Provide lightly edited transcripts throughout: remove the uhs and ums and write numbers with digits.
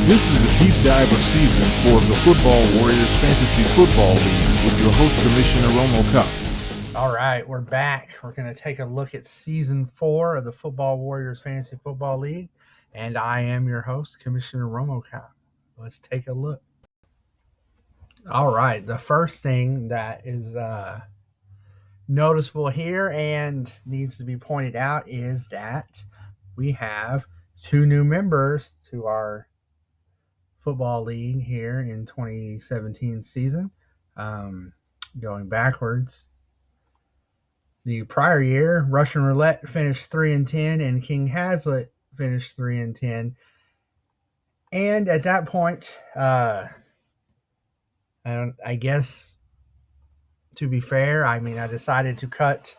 This is a deep dive of season 4 of the Football Warriors Fantasy Football League with your host, Commissioner Romocop. All right, we're back. We're going to take a look at season 4 of the Football Warriors Fantasy Football League, and I am your host, Commissioner Romocop. Let's take a look. All right, the first thing that is noticeable here and needs to be pointed out is that we have 2 new members to our football league here in 2017 season. Going backwards, the prior year, Russian Roulette finished 3-10, and King Hazlitt finished 3-10. And at that point, I guess, to be fair, I decided to cut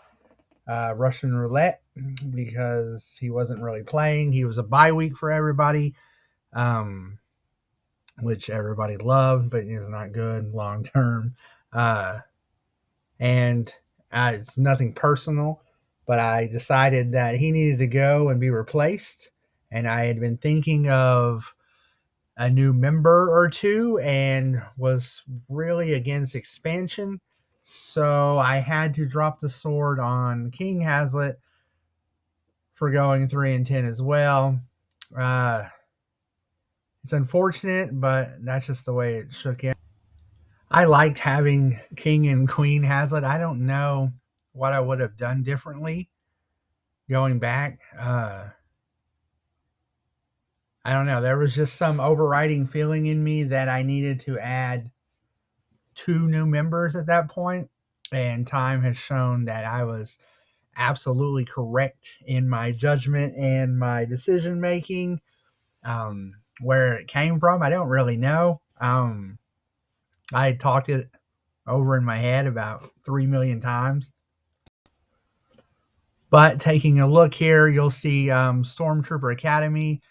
Russian Roulette because he wasn't really playing. He was a bye week for everybody, which everybody loved, but is not good long term. And it's nothing personal, but I decided that he needed to go and be replaced. And I had been thinking of a new member or two and was really against expansion. So I had to drop the sword on King Hazlitt for going 3-10 as well. It's unfortunate, but that's just the way it shook in. I liked having King and Queen Hazlitt. I don't know what I would have done differently going back. I don't know. There was just some overriding feeling in me that I needed to add 2 new members at that point, and time has shown that I was absolutely correct in my judgment and my decision making. Where it came from, I don't really know. I talked it over in my head about 3 million times. But taking a look here, you'll see Stormtrooper Academy,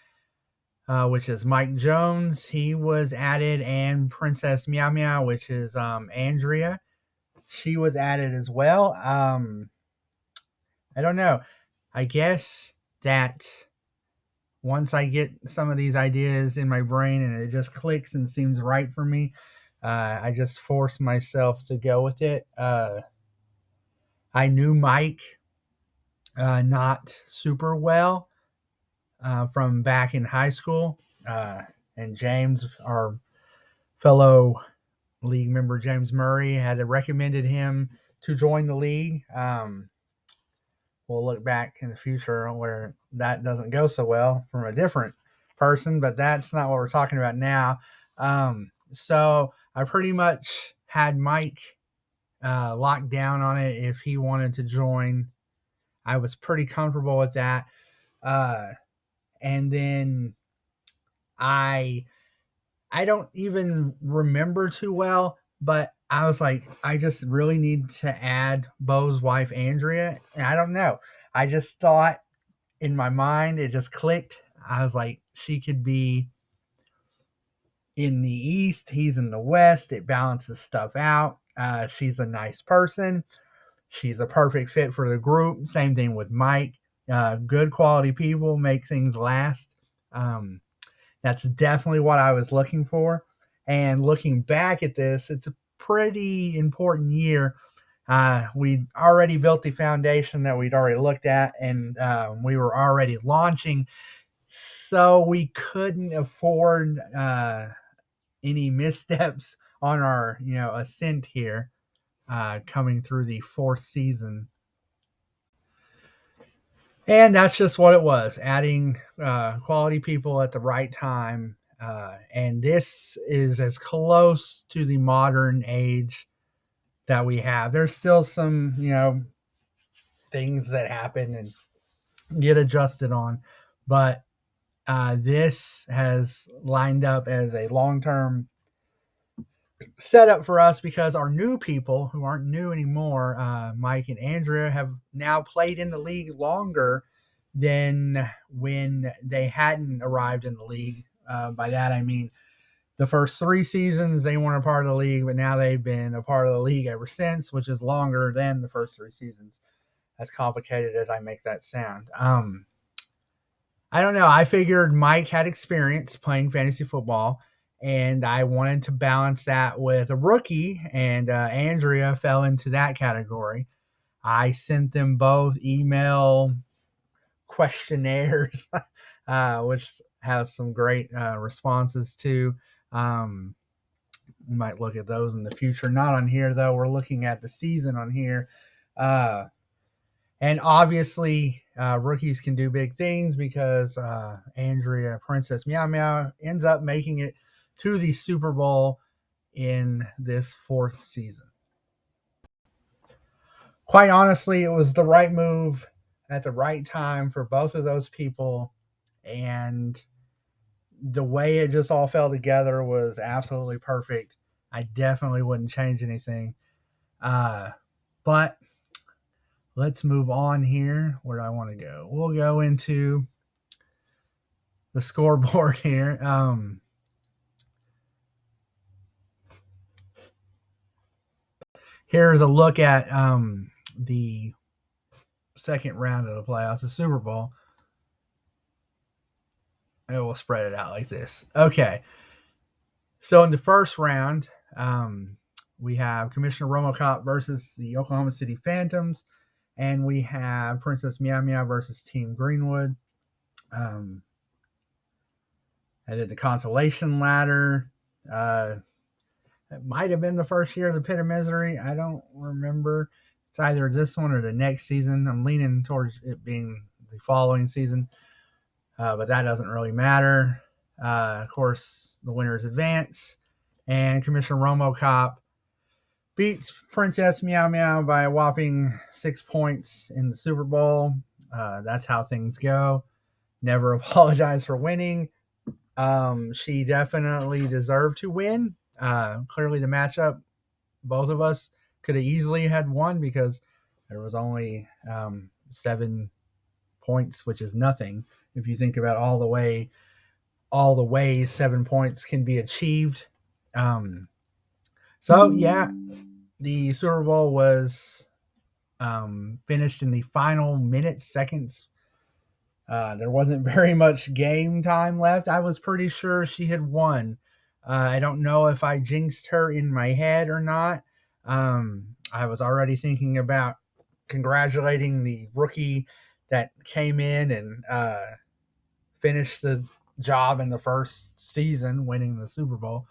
which is Mike Jones. He was added, and Princess Meow Meow, which is Andrea. She was added as well. I don't know. I guess that once I get some of these ideas in my brain and it just clicks and seems right for me, I just force myself to go with it. I knew Mike not super well from back in high school. And James, our fellow league member, James Murray, had recommended him to join the league. We'll look back in the future where that doesn't go so well from a different person, but that's not what we're talking about now. So I pretty much had Mike locked down on it if he wanted to join. I was pretty comfortable with that. And then I don't even remember too well, but I was like, I just really need to add Bo's wife, Andrea. And I don't know. I just thought in my mind, it just clicked. I was like, she could be in the East. He's in the West. It balances stuff out. She's a nice person. She's a perfect fit for the group. Same thing with Mike. Good quality people make things last. That's definitely what I was looking for. And looking back at this, it's a pretty important year. We already built the foundation that we'd already looked at, and we were already launching. So we couldn't afford any missteps on our, ascent here coming through the 4th season. And that's just what it was, adding quality people at the right time. And this is as close to the modern age that we have. There's still some, things that happen and get adjusted on. But this has lined up as a long-term setup for us because our new people who aren't new anymore, Mike and Andrea, have now played in the league longer than when they hadn't arrived in the league. By that, I mean the first 3 seasons they weren't a part of the league, but now they've been a part of the league ever since, which is longer than the first 3 seasons. As complicated as I make that sound. I don't know. I figured Mike had experience playing fantasy football, and I wanted to balance that with a rookie, and Andrea fell into that category. I sent them both email questionnaires, which has some great responses too. Um, we might look at those in the future. Not on here though. We're looking at the season on here. Uh, and obviously, rookies can do big things because Andrea Princess Meow Meow ends up making it to the Super Bowl in this fourth season. Quite honestly, it was the right move at the right time for both of those people. And the way it just all fell together was absolutely perfect. I definitely wouldn't change anything. But let's move on here. Where do I want to go? We'll go into the scoreboard here. Here's a look at the second round of the playoffs, the Super Bowl. And we'll spread it out like this. Okay. So in the first round, we have Commissioner Romocop versus the Oklahoma City Phantoms, and we have Princess Meow Meow versus Team Greenwood. I did the consolation ladder. It might have been the first year of the Pit of Misery. I don't remember. It's either this one or the next season. I'm leaning towards it being the following season, but that doesn't really matter. Of course, the winners advance, and Commissioner Romocop beats Princess Meow Meow by a whopping 6 points in the Super Bowl. That's how things go. Never apologize for winning. She definitely deserved to win. Clearly, the matchup, both of us could have easily had won because there was only 7 points, which is nothing if you think about all the ways 7 points can be achieved. So yeah, the Super Bowl was finished in the final minutes, seconds. There wasn't very much game time left. I was pretty sure she had won. I don't know if I jinxed her in my head or not. I was already thinking about congratulating the rookie that came in and finished the job in the first season, winning the Super Bowl.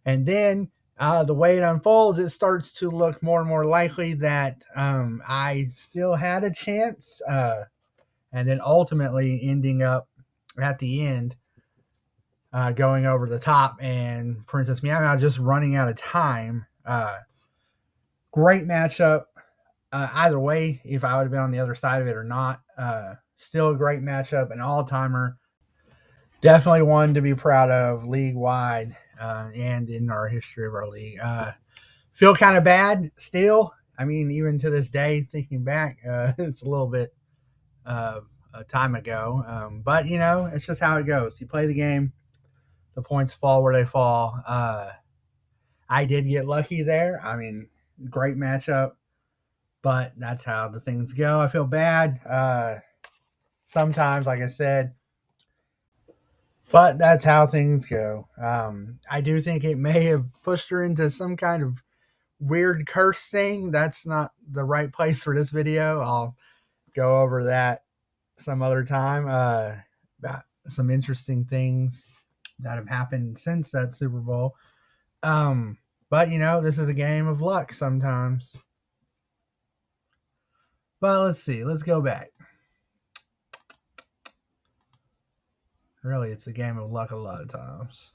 And then the way it unfolds, it starts to look more and more likely that I still had a chance. And then ultimately ending up at the end going over the top and Princess Meow Meow just running out of time. Great matchup. Either way, if I would have been on the other side of it or not, still a great matchup, an all timer. Definitely one to be proud of league wide and in our history of our league. Feel kind of bad still. I mean, even to this day, thinking back, it's a little bit a time ago. But, it's just how it goes. You play the game, the points fall where they fall. I did get lucky there. I mean, great matchup, but that's how the things go. I feel bad sometimes, like I said, but that's how things go. I do think it may have pushed her into some kind of weird curse thing. That's not the right place for this video. I'll go over that some other time about some interesting things that have happened since that Super Bowl. But this is a game of luck sometimes. But let's see. Let's go back. Really, it's a game of luck a lot of times.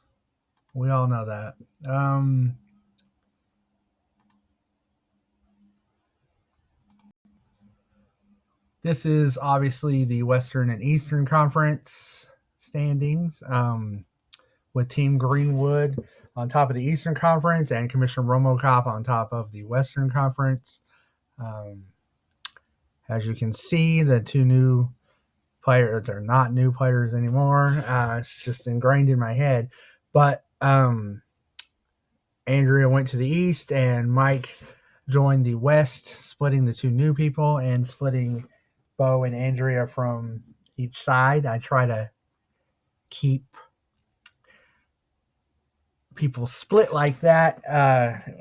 We all know that. This is obviously the Western and Eastern Conference standings, with Team Greenwood on top of the Eastern Conference and Commissioner Romocop on top of the Western Conference. As you can see, the two new players, they're not new players anymore. It's just ingrained in my head. But Andrea went to the East and Mike joined the West, splitting the two new people and splitting Bo and Andrea from each side. I try to keep people split like that,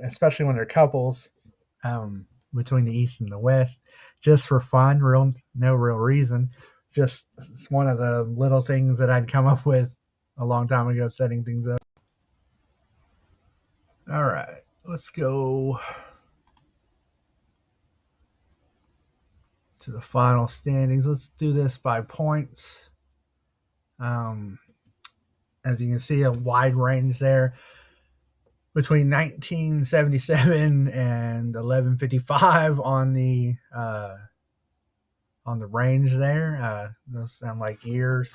especially when they're couples, between the East and the West, just for fun. No real reason. Just it's one of the little things that I'd come up with a long time ago, setting things up. All right, let's go to the final standings. Let's do this by points. Um, as you can see, a wide range there between 1977 and 1155 on the range there. Those sound like years.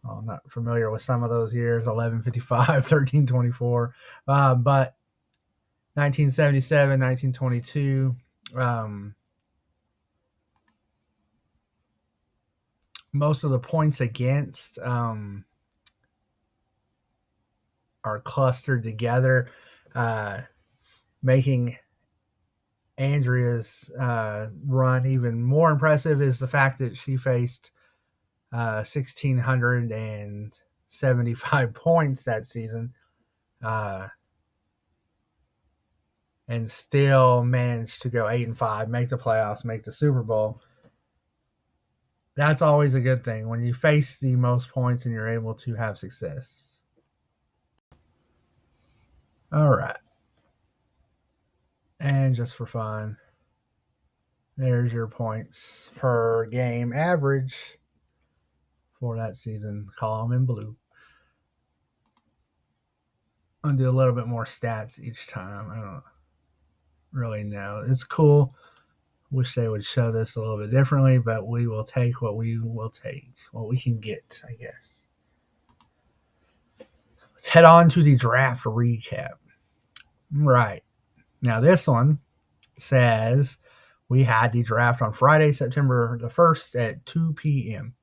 I'm not familiar with some of those years, 1155, 1324, but 1977, 1922. Most of the points against are clustered together, making Andrea's run even more impressive is the fact that she faced 1,675 points that season, and still managed to go 8-5, make the playoffs, make the Super Bowl. That's always a good thing when you face the most points and you're able to have success. All right. And just for fun, there's your points per game average for that season, column in blue. I'll do a little bit more stats each time. I don't really know. It's cool. Wish they would show this a little bit differently, but we will take what we can get, I guess. Let's head on to the draft recap. Right. Now, this one says we had the draft on Friday, September the 1st at 2 p.m.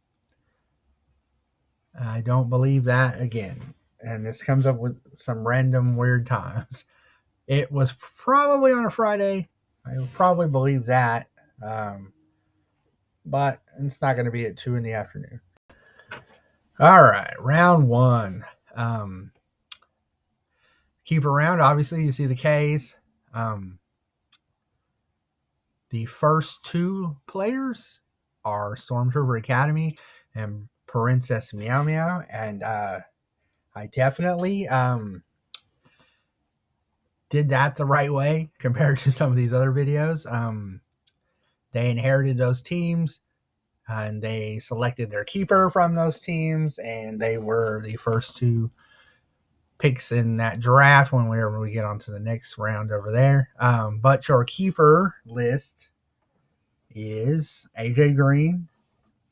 I don't believe that again. And this comes up with some random weird times. It was probably on a Friday. I would probably believe that. But it's not going to be at 2 in the afternoon. All right, round one. Keeper round, obviously, you see the Ks. The first two players are Stormtrooper Academy and Princess Meow Meow. And I definitely did that the right way compared to some of these other videos. They inherited those teams and they selected their keeper from those teams, and they were the first two picks in that draft whenever we get on to the next round over there. But your keeper list is AJ Green,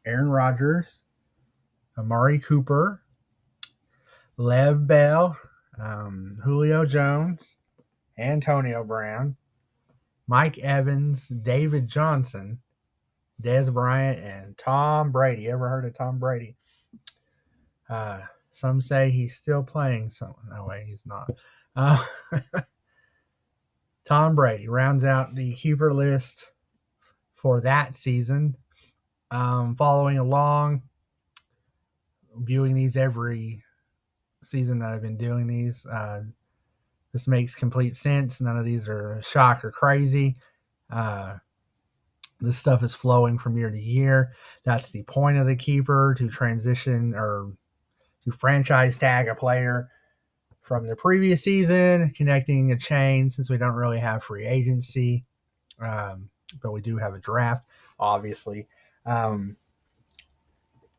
Aaron Rodgers, Amari Cooper, Lev Bell, Julio Jones, Antonio Brown, Mike Evans, David Johnson, Dez Bryant, and Tom Brady. Ever heard of Tom Brady? Some say he's still playing. No way, he's not. Tom Brady rounds out the keeper list for that season. Following along, viewing these every season that I've been doing these, this makes complete sense. None of these are shock or crazy. This stuff is flowing from year to year. That's the point of the keeper, to transition or to franchise tag a player from the previous season, connecting a chain since we don't really have free agency, but we do have a draft, obviously.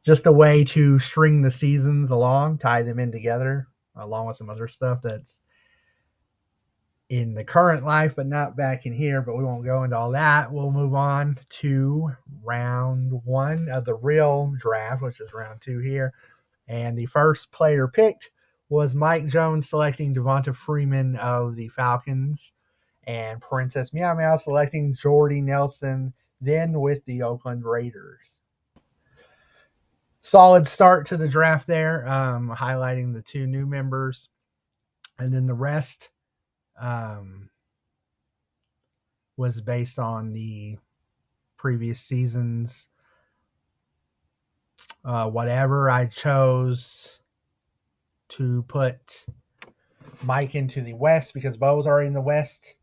Just a way to string the seasons along, tie them in together, along with some other stuff that's in the current life, but not back in here. But we won't go into all that. We'll move on to round one of the real draft, which is round two here. And the first player picked was Mike Jones, selecting Devonta Freeman of the Falcons, and Princess Meow Meow selecting Jordy Nelson, then with the Oakland Raiders. Solid start to the draft there, highlighting the two new members. And then the rest was based on the previous season's whatever. I chose to put Mike into the West because Bo was already in the West.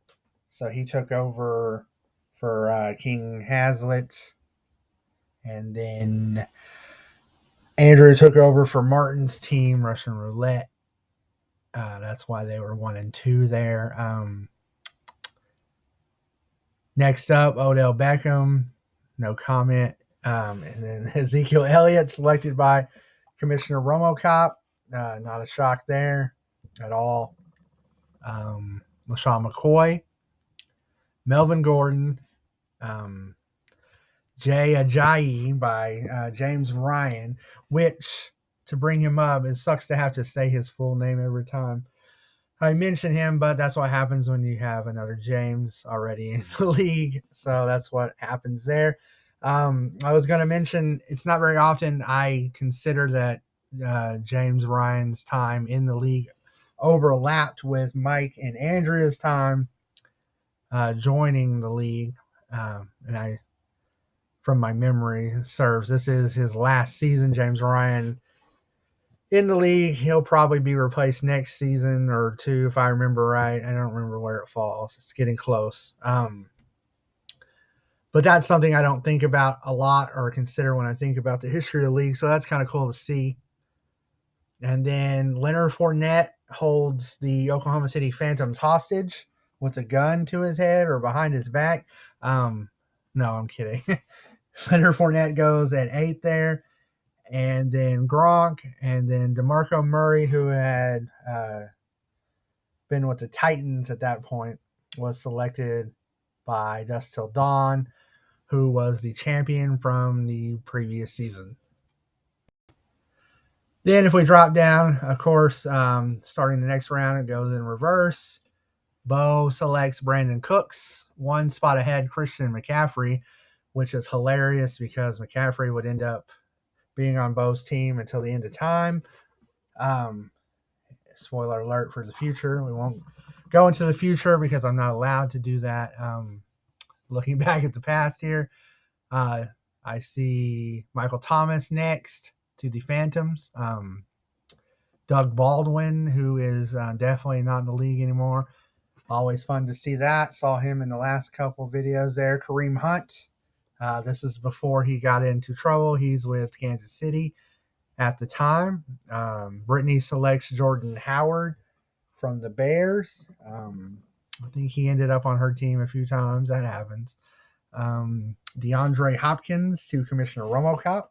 So he took over for King Hazlitt. And then Andrew took over for Martin's team, Russian Roulette. That's why they were 1-2 there. Next up, Odell Beckham. No comment. And then Ezekiel Elliott selected by Commissioner Romocop. Not a shock there at all. LaShawn McCoy, Melvin Gordon, Jay Ajayi by James Ryan, which, to bring him up, it sucks to have to say his full name every time I mention him, but that's what happens when you have another James already in the league. So that's what happens there. I was going to mention it's not very often I consider that James Ryan's time in the league overlapped with Mike and Andrea's time joining the league. And I, from my memory serves, this is his last season. James Ryan in the league, he'll probably be replaced next season or two, if I remember right. I don't remember where it falls. It's getting close. But that's something I don't think about a lot or consider when I think about the history of the league. So that's kind of cool to see. And then Leonard Fournette holds the Oklahoma City Phantoms hostage with a gun to his head or behind his back. No, I'm kidding. Leonard Fournette goes at 8 there. And then Gronk, and then DeMarco Murray, who had been with the Titans at that point, was selected by Dusk Till Dawn, who was the champion from the previous season. Then if we drop down, of course, starting the next round, it goes in reverse. Bo selects Brandon Cooks, one spot ahead Christian McCaffrey, which is hilarious because McCaffrey would end up being on Bo's team until the end of time. Spoiler alert for the future. We won't go into the future because I'm not allowed to do that. Looking back at the past here, I see Michael Thomas next to the Phantoms. Doug Baldwin, who is definitely not in the league anymore. Always fun to see that. Saw him in the last couple of videos there. Kareem Hunt. This is before he got into trouble. He's with Kansas City at the time. Brittany selects Jordan Howard from the Bears. I think he ended up on her team a few times. That happens. DeAndre Hopkins to Commissioner Romocop.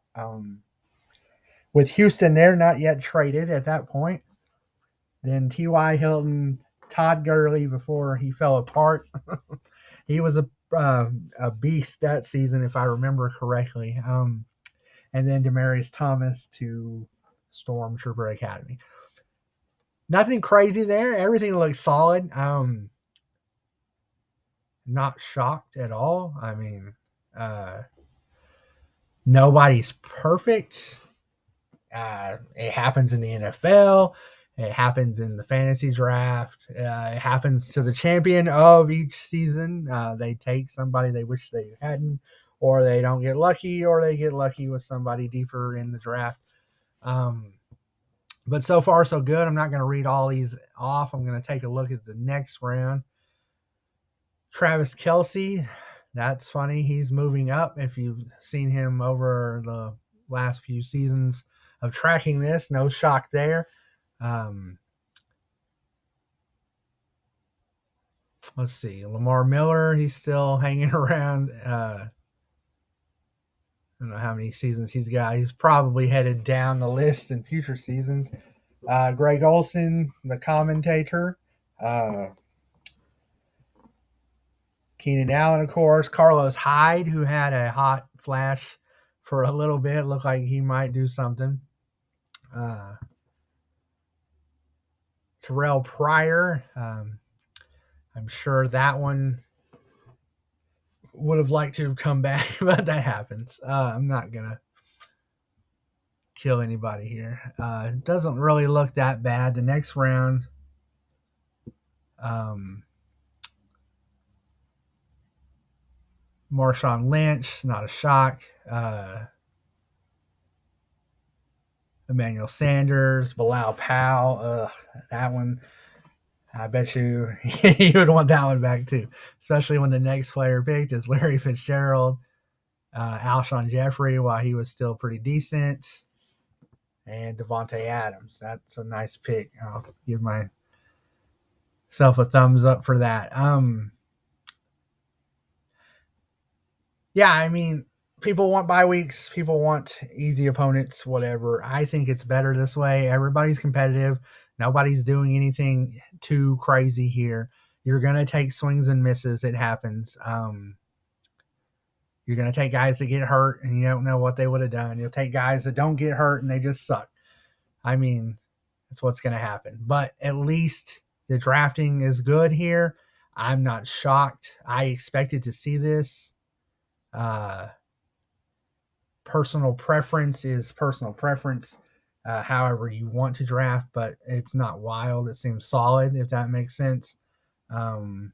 With Houston, they're not yet traded at that point. Then T.Y. Hilton, Todd Gurley before he fell apart. He was a beast that season, if I remember correctly. And then Demaryius Thomas to Stormtrooper Academy. Nothing crazy there. Everything looks solid. Not shocked at all. I mean, nobody's perfect. It happens in the NFL. It happens in the fantasy draft. It happens to the champion of each season. They take somebody they wish they hadn't, or they don't get lucky, or they get lucky with somebody deeper in the draft. But so far, so good. I'm not going to read all these off. I'm going to take a look at the next round. Travis Kelce, that's funny. He's moving up. If you've seen him over the last few seasons of tracking this, no shock there. Let's see. Lamar Miller, he's still hanging around. I don't know how many seasons he's got. He's probably headed down the list in future seasons. Greg Olson, the commentator. Keenan Allen, of course. Carlos Hyde, who had a hot flash for a little bit. Looked like he might do something. Terrell Pryor. I'm sure that one would have liked to come back, but that happens. I'm not going to kill anybody here. It doesn't really look that bad. The next round, Marshawn Lynch, not a shock. Emmanuel Sanders, Bilal Powell. That one, I bet you you would want that one back too, especially when the next player picked is Larry Fitzgerald, Alshon Jeffrey while he was still pretty decent, and Devontae Adams. That's a nice pick. I'll give myself a thumbs up for that. Yeah, I mean, people want bye weeks, people want easy opponents, whatever. I think it's better this way. Everybody's competitive. Nobody's doing anything too crazy here. You're gonna take swings and misses. It happens. You're gonna take guys that get hurt and you don't know what they would have done. You'll take guys that don't get hurt and they just suck. I mean, that's what's gonna happen. But at least the drafting is good here. I'm not shocked. I expected to see this. Uh, Personal preference is personal preference, however you want to draft, but it's not wild. It seems solid, if that makes sense. Um,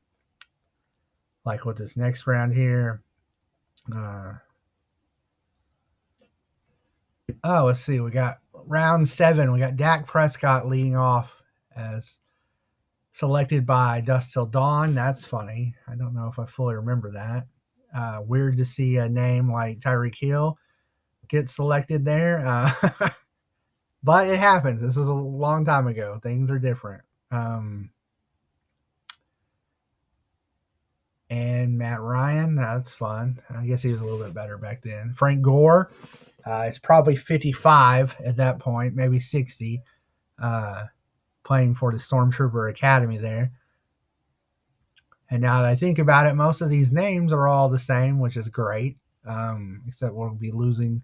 like with this next round here. Let's see. We got round 7. We got Dak Prescott leading off as selected by Dust Till Dawn. That's funny. I don't know if I fully remember that. Weird to see a name like Tyreek Hill get selected there. But it happens. This is a long time ago. Things are different. And Matt Ryan, that's fun. I guess he was a little bit better back then. Frank Gore, is probably 55 at that point, maybe 60, playing for the Stormtrooper Academy there. And now that I think about it, most of these names are all the same, which is great, except we'll be losing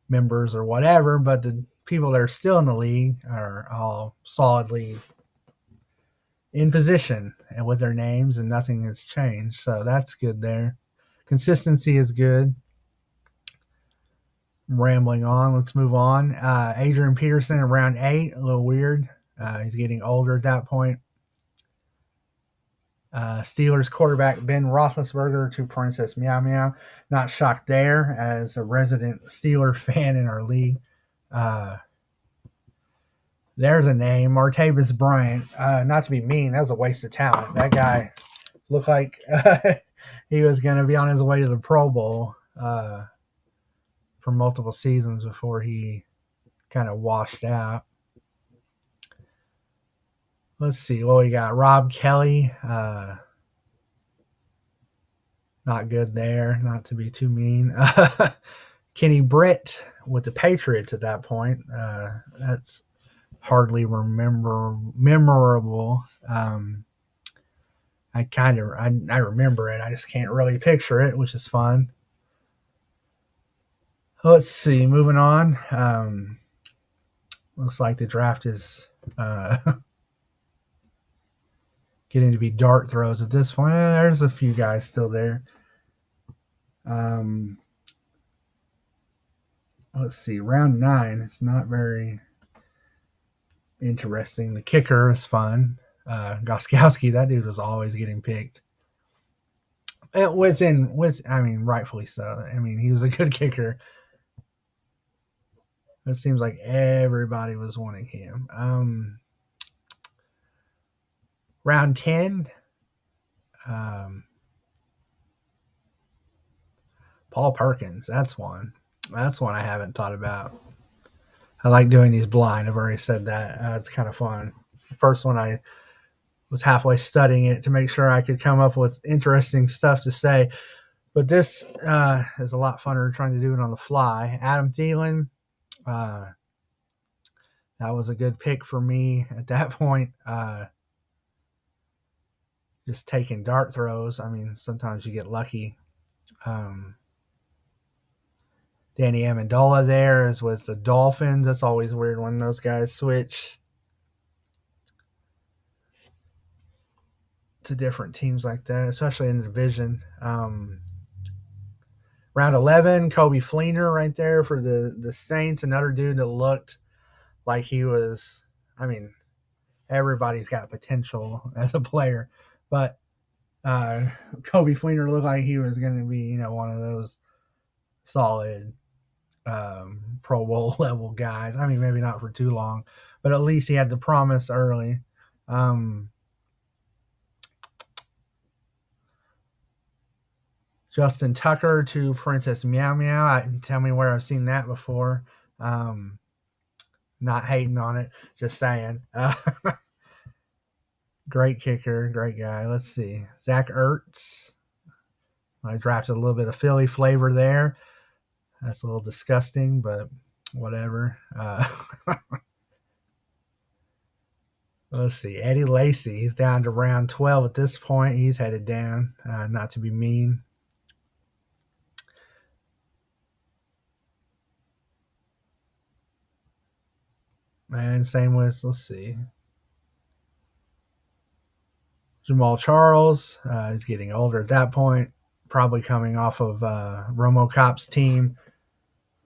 members or whatever. But the people that are still in the league are all solidly in position and with their names, and nothing has changed. So that's good there. Consistency is good. I'm rambling on. Let's move on. Adrian Peterson in round 8, a little weird. He's getting older at that point. Steelers quarterback Ben Roethlisberger to Princess Meow Meow. Not shocked there as a resident Steeler fan in our league. There's a name, Martavis Bryant. Not to be mean, that was a waste of talent. That guy looked like he was going to be on his way to the Pro Bowl for multiple seasons before he kind of washed out. Let's see what we got. Rob Kelly. Not good there, not to be too mean. Kenny Britt with the Patriots at that point. That's hardly memorable. I remember it. I just can't really picture it, which is fun. Let's see. Moving on. Looks like the draft is getting to be dart throws at this point. There's a few guys still there. Let's see. Round 9. It's not very interesting. The kicker is fun. Goskowski, that dude was always getting picked. Rightfully so. I mean, he was a good kicker. It seems like everybody was wanting him. Round 10. Paul Perkins. That's one. That's one I haven't thought about. I like doing these blind. I've already said that. It's kind of fun. The first one I was halfway studying it to make sure I could come up with interesting stuff to say. But this is a lot funner trying to do it on the fly. Adam Thielen. That was a good pick for me at that point. Just taking dart throws. I mean, sometimes you get lucky. Danny Amendola there is with the Dolphins. That's always weird when those guys switch to different teams like that, especially in the division. Round 11, Kobe Fleener right there for the Saints. Another dude that looked like he was, I mean, everybody's got potential as a player, but Kobe Fleener looked like he was going to be, one of those solid Pro Bowl level guys. I mean, maybe not for too long, but at least he had the promise early. Justin Tucker to Princess Meow Meow. Tell me where I've seen that before. Not hating on it, just saying. Great kicker, great guy. Let's see. Zach Ertz. I drafted a little bit of Philly flavor there. That's a little disgusting, but whatever. Let's see. Eddie Lacy. He's down to round 12 at this point. He's headed down. Not to be mean. And same with, let's see. Jamal Charles. He's getting older at that point. Probably coming off of Romocop's team,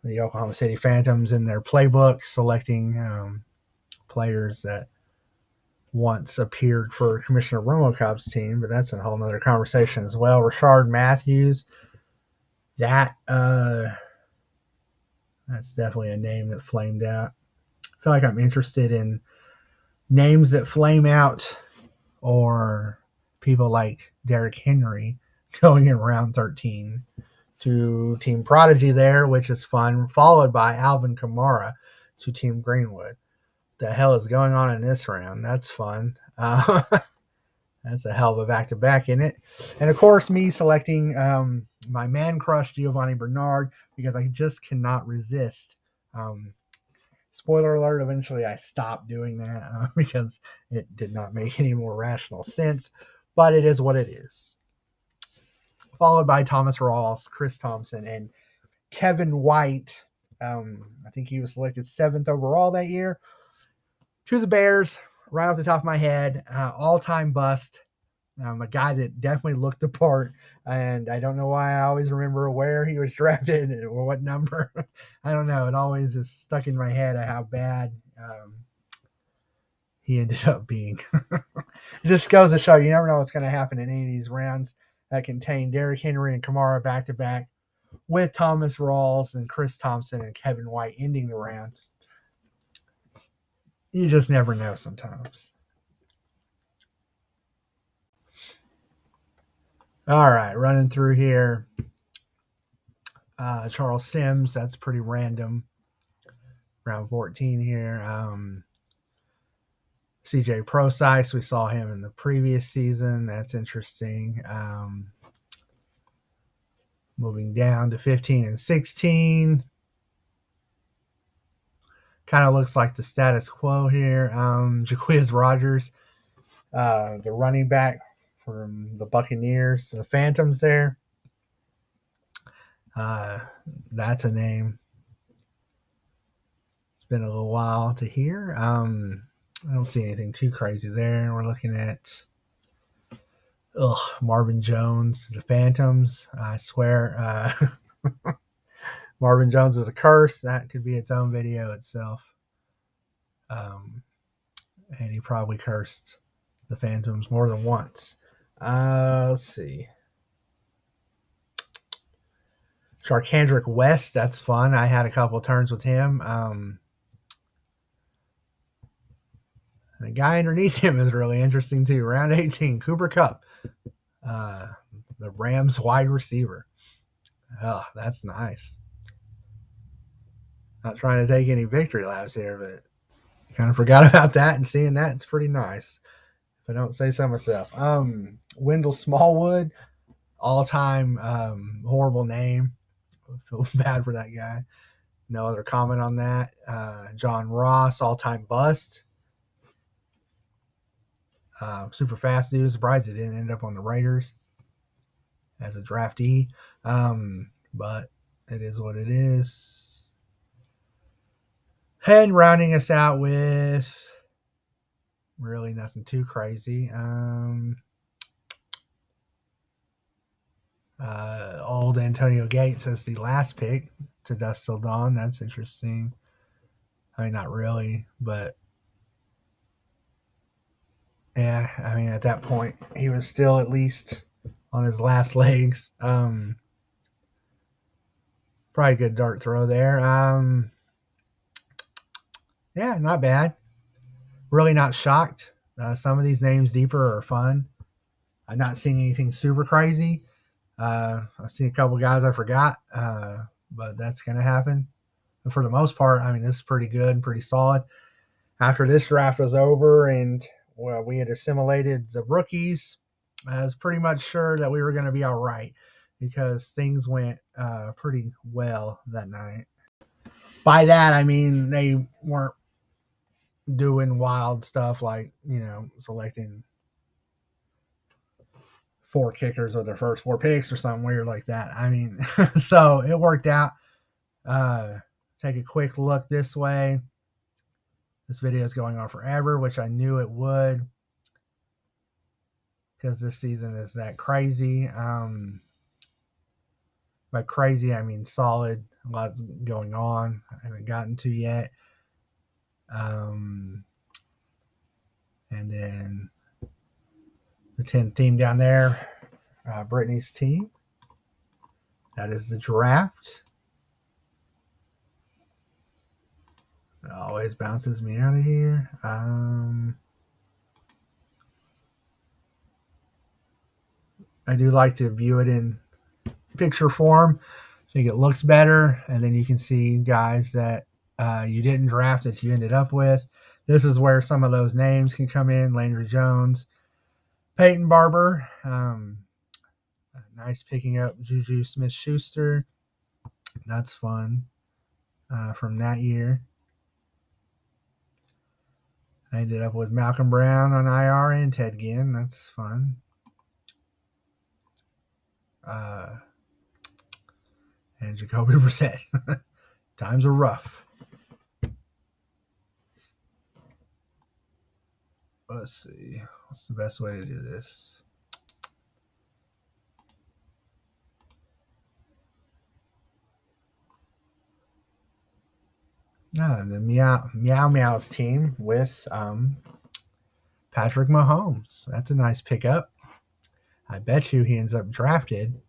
the Oklahoma City Phantoms, in their playbook, selecting players that once appeared for Commissioner Romocop's team, but that's a whole nother conversation as well. Rashard Matthews, that's definitely a name that flamed out. I feel like I'm interested in names that flame out, or people like Derrick Henry going in round 13 to Team Prodigy there, which is fun, followed by Alvin Kamara to Team Greenwood. The hell is going on in this round? That's fun. That's a hell of a back-to-back in it. And, of course, me selecting my man crush, Giovanni Bernard, because I just cannot resist. Spoiler alert, eventually I stopped doing that because it did not make any more rational sense. But it is what it is. Followed by Thomas Ross, Chris Thompson, and Kevin White. I think he was selected 7th overall that year. To the Bears, right off the top of my head, all-time bust. A guy that definitely looked the part, and I don't know why I always remember where he was drafted or what number. I don't know. It always is stuck in my head how bad he ended up being. It just goes to show you never know what's going to happen in any of these rounds that contain Derrick Henry and Kamara back-to-back, with Thomas Rawls and Chris Thompson and Kevin White ending the round. You just never know sometimes. All right, running through here. Charles Sims, that's pretty random. Round 14 here. CJ Procise, we saw him in the previous season. That's interesting. Moving down to 15 and 16. Kind of looks like the status quo here. Jaquiz Rogers, the running back from the Buccaneers, the Phantoms there. That's a name. It's been a little while to hear. I don't see anything too crazy there. We're looking at Marvin Jones, the Phantoms. I swear, Marvin Jones is a curse. That could be its own video itself. And he probably cursed the Phantoms more than once. Let's see. Sharkhandrick West, that's fun. I had a couple of turns with him. The guy underneath him is really interesting too. Round 18, Cooper Kupp, the Rams wide receiver. Oh, that's nice. Not trying to take any victory laps here, but kind of forgot about that, and seeing that, it's pretty nice, if I don't say so myself. Wendell Smallwood, all-time horrible name. I feel bad for that guy. No other comment on that. John Ross, all-time bust. Super fast dude. Surprised he didn't end up on the Raiders as a draftee. But it is what it is. And rounding us out with really nothing too crazy. Old Antonio Gates as the last pick to Dust Till Dawn. That's interesting. I mean, not really, but yeah, I mean, at that point, he was still at least on his last legs. Probably a good dart throw there. Yeah, not bad. Really not shocked. Some of these names deeper are fun. I'm not seeing anything super crazy. I see a couple guys I forgot, but that's going to happen. But for the most part, I mean, this is pretty good and pretty solid. After this draft was over and well, we had assimilated the rookies, I was pretty much sure that we were going to be all right because things went pretty well that night. By that, I mean they weren't doing wild stuff like, selecting four kickers with their first four picks or something weird like that. I mean, so it worked out. Take a quick look this way. This video is going on forever, which I knew it would because this season is that crazy. By crazy, I mean solid. A lot's going on. I haven't gotten to yet. And then the 10th team down there, Brittany's team. That is the draft. It always bounces me out of here. I do like to view it in picture form. I think it looks better, and then you can see guys that you didn't draft that you ended up with. This is where some of those names can come in. Landry Jones, Peyton Barber. Nice picking up Juju Smith-Schuster. That's fun from that year. I ended up with Malcolm Brown on IR and Ted Ginn. That's fun. And Jacoby Brissett. Times are rough. Let's see. What's the best way to do this? The Meow Meows team with Patrick Mahomes. That's a nice pickup. I bet you he ends up drafted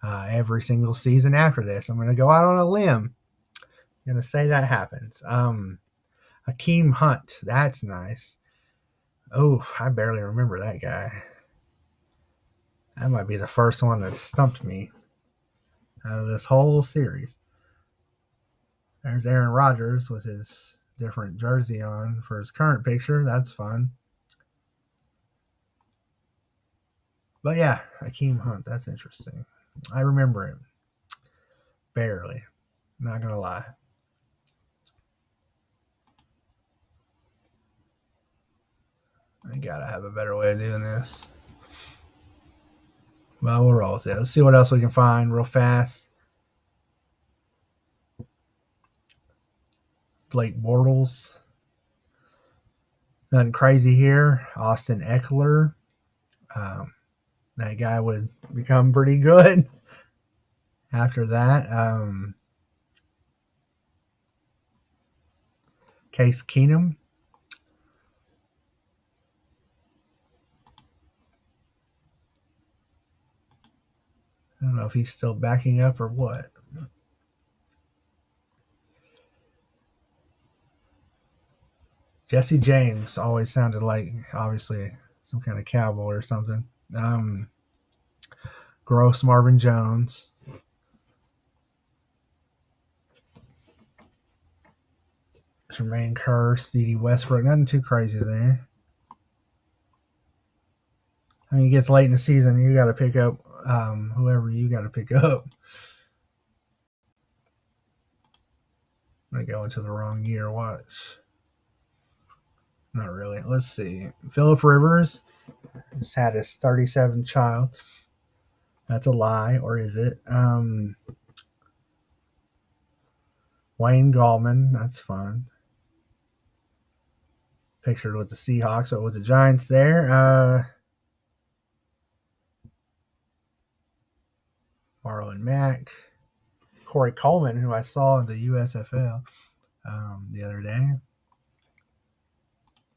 every single season after this. I'm going to go out on a limb. I'm going to say that happens. Hakeem Hunt. That's nice. Oh, I barely remember that guy. That might be the first one that stumped me out of this whole series. There's Aaron Rodgers with his different jersey on for his current picture. That's fun. But yeah, Hakeem Hunt. That's interesting. I remember him. Barely. Not going to lie. I gotta have a better way of doing this. Well, we'll roll with it. Let's see what else we can find real fast. Blake Bortles. Nothing crazy here. Austin Eckler. That guy would become pretty good after that. Case Keenum. I don't know if he's still backing up or what. Jesse James always sounded like, obviously, some kind of cowboy or something. Gross Marvin Jones. Jermaine Kearse, D.D. Westbrook. Nothing too crazy there. I mean, it gets late in the season. You got to pick up whoever you got to pick up. I'm going to go into the wrong year. Watch. Not really. Let's see. Phillip Rivers has had his 37th child. That's a lie, or is it? Wayne Gallman. That's fun. Pictured with the Seahawks, but with the Giants there. Marlon Mack. Corey Coleman, who I saw in the USFL the other day.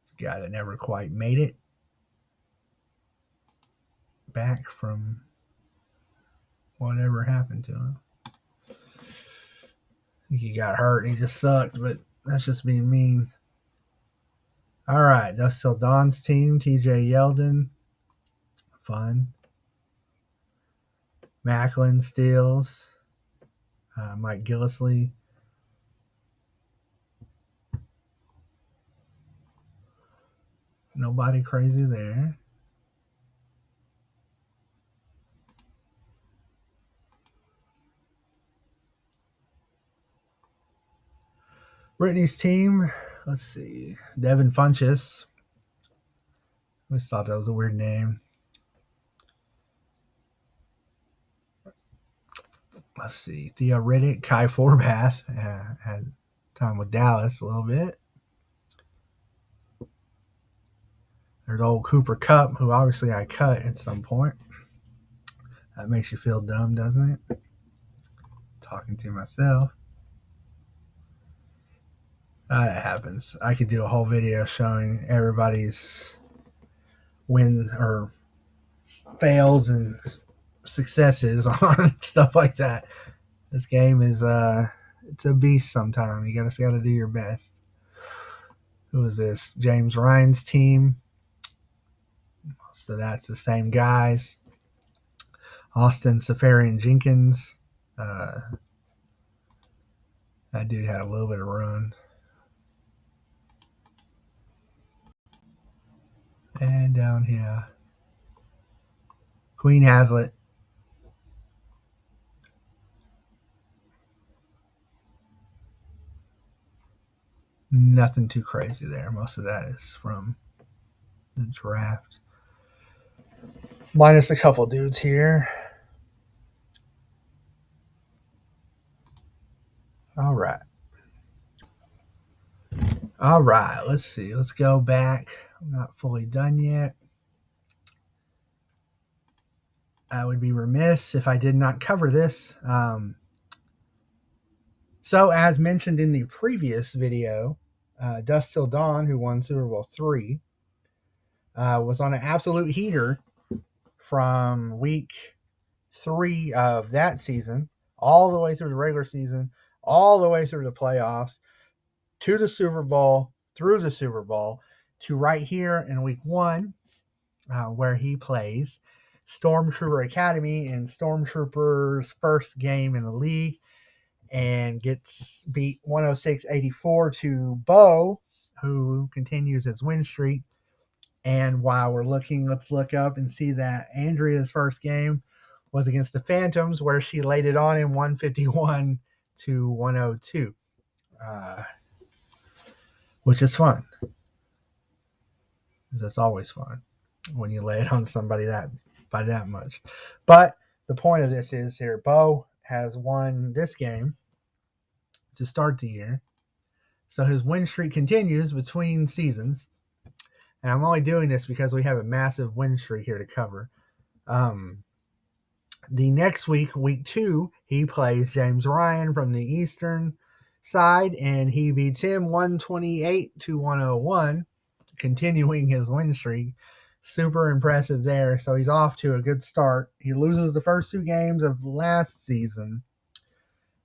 It's a guy that never quite made it back from whatever happened to him. think he got hurt and he just sucked, but that's just being mean. All right, that's still Don's team. TJ Yeldon. Fun. Macklin steals. Mike Gillisley. Nobody crazy there. Brittany's team. Let's see. Devin Funches. I always thought that was a weird name. Let's see. Thea Riddick, Kai Forbath. Had time with Dallas a little bit. There's old Cooper Cup, who obviously I cut at some point. That makes you feel dumb, doesn't it? Talking to myself. That happens. I could do a whole video showing everybody's wins or fails and successes on stuff like that. This game is it's a beast sometimes. You gotta do your best. Who is this? James Ryan's team. So that's the same guys. Austin Safarian Jenkins. That dude had a little bit of run. And down here, Queen Hazlitt. Nothing too crazy there. Most of that is from the draft. Minus a couple dudes here. All right. All right. Let's see. Let's go back. I'm not fully done yet. I would be remiss if I did not cover this. So, as mentioned in the previous video, Dust Till Dawn, who won Super Bowl III, was on an absolute heater from week 3 of that season, all the way through the regular season, all the way through the playoffs, to the Super Bowl, through the Super Bowl, to right here in week 1, where he plays Stormtrooper Academy in Stormtrooper's first game in the league and gets beat 106-84 to Bo, who continues his win streak. And while we're looking, let's look up and see that Andrea's first game was against the Phantoms, where she laid it on him 151 to 102, which is fun. That's always fun when you lay it on somebody that by that much. But the point of this is here, Bo has won this game to start the year. So his win streak continues between seasons. And I'm only doing this because we have a massive win streak here to cover. The next week, week 2, he plays James Ryan from the Eastern side, and he beats him 128 to 101, continuing his win streak. Super impressive there. So he's off to a good start. He loses the first 2 games of last season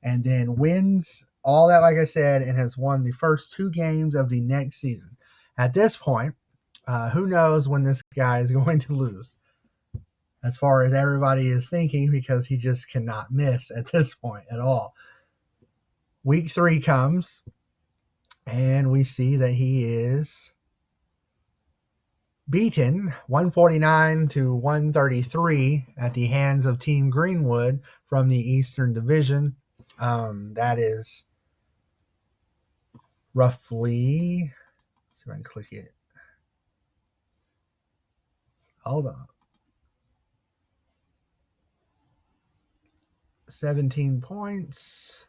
and then wins all that, like I said, and has won the first 2 games of the next season. At this point, who knows when this guy is going to lose, as far as everybody is thinking, because he just cannot miss at this point at all. Week 3 comes, and we see that he is beaten 149 to 133 at the hands of Team Greenwood from the Eastern Division. That is roughly, let's see if I can click it. Hold on. 17 points.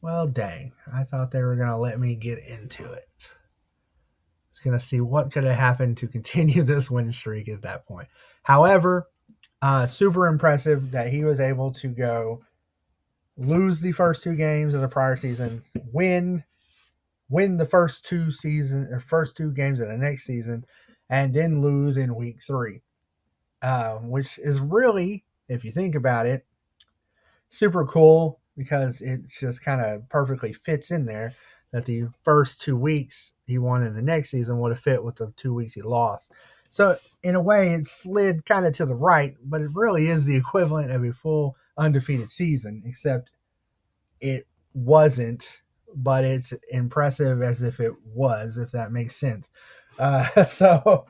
Well, dang. I thought they were going to let me get into it. I was going to see what could have happened to continue this win streak at that point. However, super impressive that he was able to go lose the first 2 games of the prior season, win the first 2 games of the next season, and then lose in week 3, which is really if you think about it. Super cool because it just kind of perfectly fits in there that the first 2 weeks he won in the next season would have fit with the 2 weeks he lost. So in a way, it slid kind of to the right, but it really is the equivalent of a full undefeated season, except it wasn't, but it's impressive as if it was, if that makes sense. So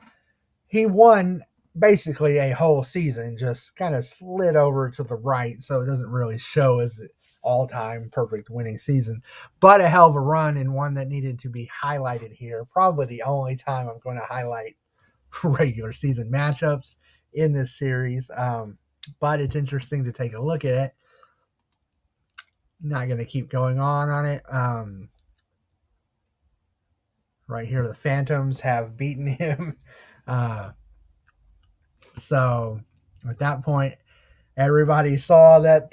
he won basically a whole season, just kind of slid over to the right, so it doesn't really show as all-time perfect winning season, but a hell of a run and one that needed to be highlighted here. Probably the only time I'm going to highlight regular season matchups in this series, but it's interesting to take a look at it. Not going to keep going on it. Right here, the Phantoms have beaten him. So at that point, everybody saw that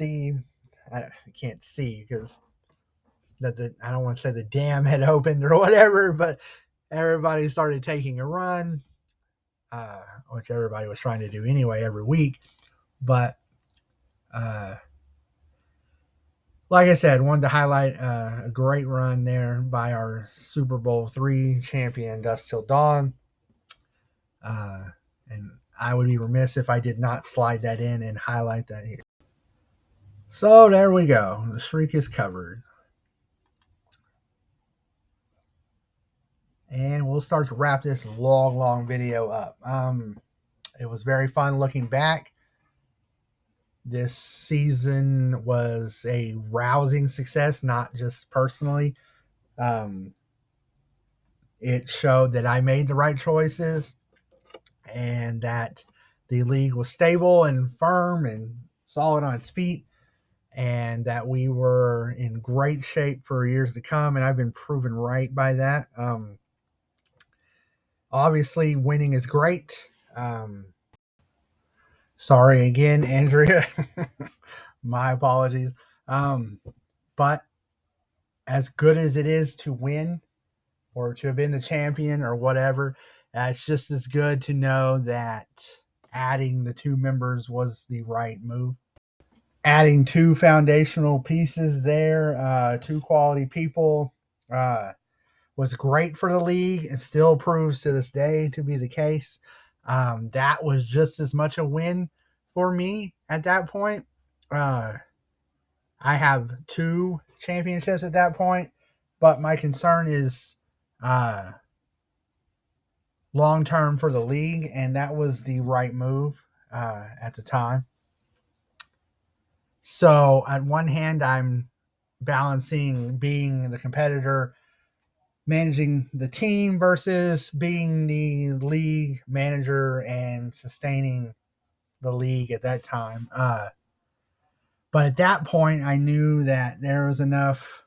I can't see because I don't want to say the dam had opened or whatever, but everybody started taking a run, which everybody was trying to do anyway every week. But like I said, wanted to highlight a great run there by our Super Bowl III champion, Dust Till Dawn. And I would be remiss if I did not slide that in and highlight that here. So there we go. The streak is covered. And we'll start to wrap this long video up. It was very fun looking back. This season was a rousing success, not just personally. It showed that I made the right choices and that the league was stable and firm and solid on its feet, and that we were in great shape for years to come. And I've been proven right by that. Obviously, winning is great. Sorry again, Andrea. My apologies. But as good as it is to win or to have been the champion or whatever, it's just as good to know that adding the two members was the right move. Adding two foundational pieces there, two quality people, was great for the league and still proves to this day to be the case. That was just as much a win for me at that point. I have 2 championships at that point, but my concern is long term for the league, and that was the right move at the time. So, on one hand, I'm balancing being the competitor, managing the team versus being the league manager and sustaining the league at that time. But at that point, I knew that there was enough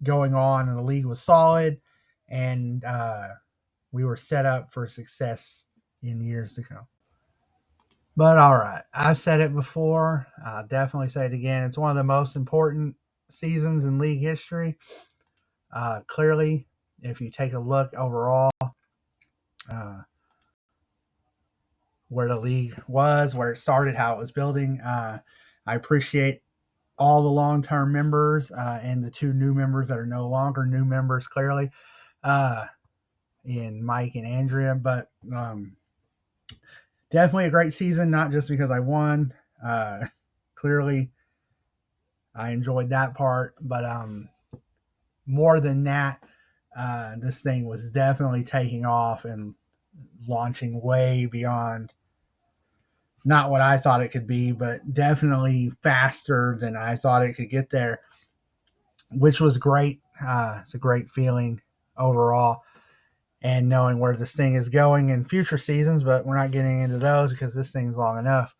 going on and the league was solid, and we were set up for success in years to come. But all right, I've said it before. I'll definitely say it again. It's one of the most important seasons in league history. Clearly, if you take a look overall, where the league was, where it started, how it was building, I appreciate all the long-term members and the 2 new members that are no longer new members, clearly, in Mike and Andrea. But definitely a great season, not just because I won. Clearly, I enjoyed that part, but more than that, this thing was definitely taking off and launching way beyond not what I thought it could be, but definitely faster than I thought it could get there, which was great. It's a great feeling overall, and knowing where this thing is going in future seasons, but we're not getting into those because this thing's long enough.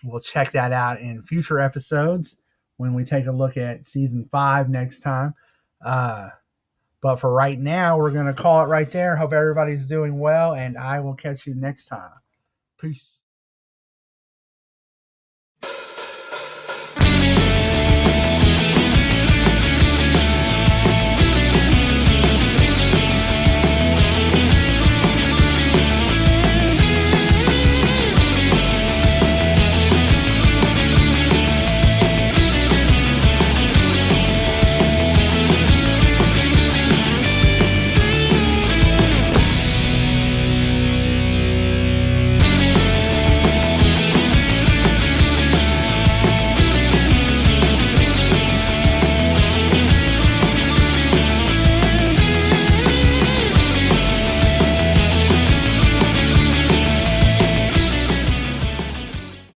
We'll check that out in future episodes when we take a look at season 5 next time. But for right now, we're going to call it right there. Hope everybody's doing well, and I will catch you next time. Peace.